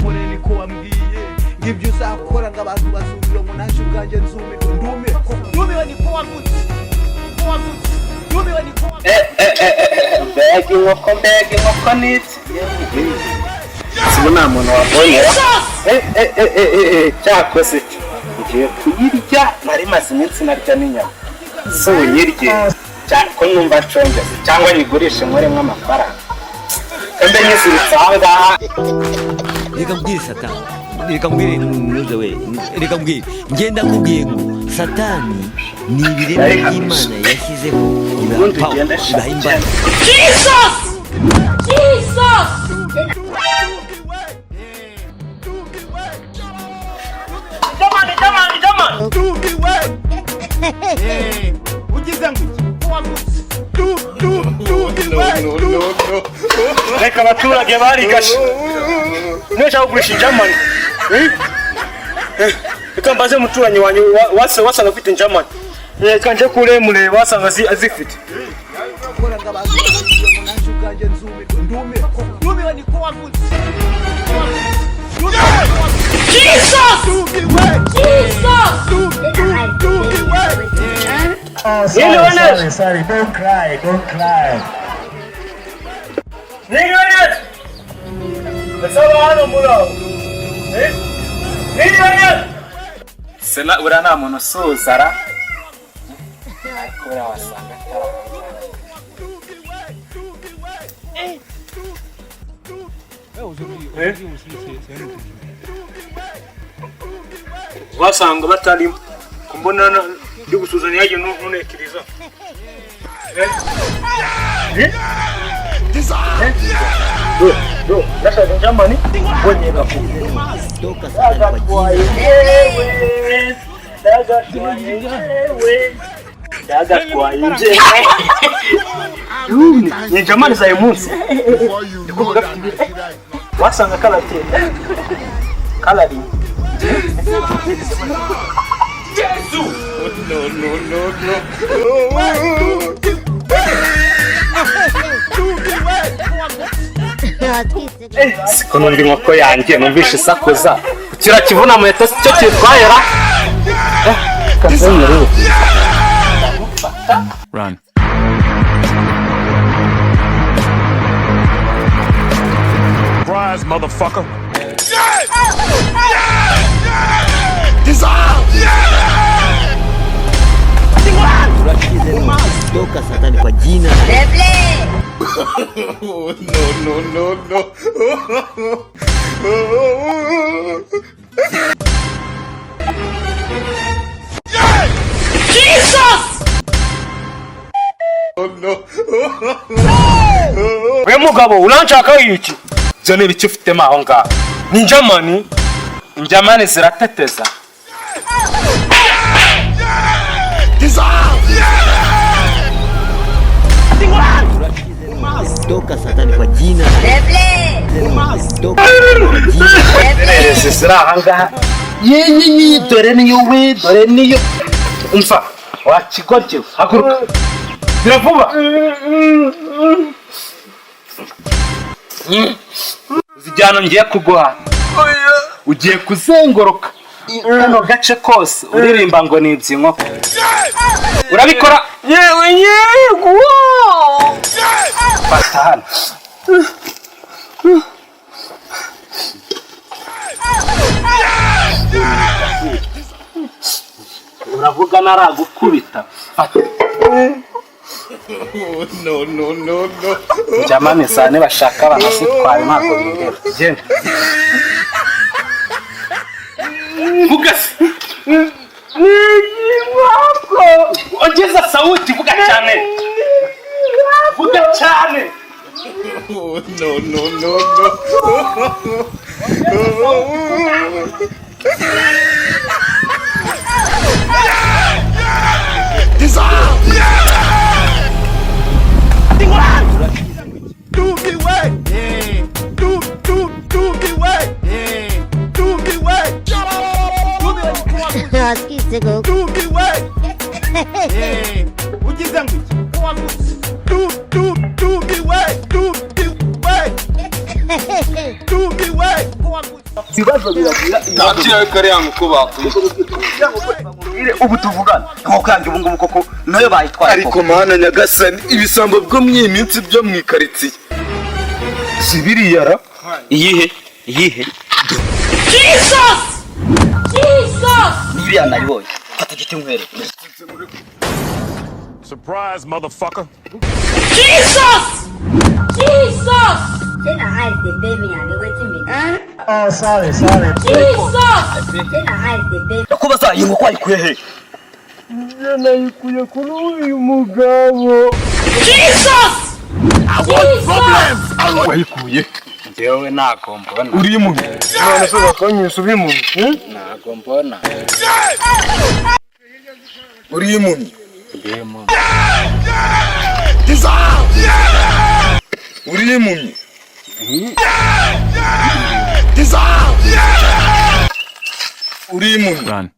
Muneni ko wambwiye ngibyo uzakora ngabantu bazumira ngo naje ubwanje nzumirwe ndumiwe niko wavutse ndumiwe niko mbega inkoko nitse sibona muntu wabonye cyakose ngiye kuyirya nari maze iminsi narya n'inyama so nyirye cyako numva nshonje cyangwa nyigurishe nkoremwe amafaranga mbe nyiziritse ahangaha reka mbwire satani reka mbwire nuze we reka mbwire ngenda nkubwiye ngo satani ni ibiremwa by'Imana yashyizeho ibaha imbaraga. Reka abaturage barigashe neza kugurisha injamani reka mbaze muturanyi wanyu wasanga afite injamani reka nje kuremure wasanga azifite Sorry, don't cry. Sena ura nta muntu usuzara ariko wasanga wasanga batarimo kumbona ndi gusuzanya yaje ntunekiriza Nasha njamani bonye bakubye Toka satani kwa daga kwa nje ni jamani za imunsi ndikuvuga wasanga kala tenda kala di Yesu siko numva inkoko yanjye numvishe isakuza kukira kivuna muheto cyo kitwayera Run. Rise, motherfucker. toka satani kwa jina No. Jesus! No. We mugabo uranshaka iki? Zo ni biki ufite maho ngaho? Ni njamani zirateteza. toka satani kwa jina toka sisirahanga yenyi dore niyo umfa wakigorje haguruka biravuba zijyana ngiye kuguha ugiye kuzengoroka kano gace kose uririmba ngo ni iby'inkoko urabikora yewe fata hano uravuga naragukubita fata No. jamani sane bashaka banasitwara ntabwo bindera genda Vugas ongeza sauti vuga cyane No. ndumiwe ko wamuzi ibibazo biragira ntabyo kare yangu ko bakuye ubu tuvugana inkoko yanjye ubu ngubu koko nayo bayitwaye ariko mana nyagasani ibisambo bwo mu minsi byo mu ikaritsiye si biriyara iyihe Jesus nibyo nabibonye fata igiti nkwere Surprise, motherfucker. Jesus Then I hide the baby and they waiting me. Oh, sorry. Jesus Then I hide the baby. yakubaza iyi nkoko ayikuye he Nayikuye kuri uyu mugabo. wayikuye njyewe ntago mbona uri mu None se bakanyusa ubimu. ntago mbona uri mu ndimo uri mu uri mu Run.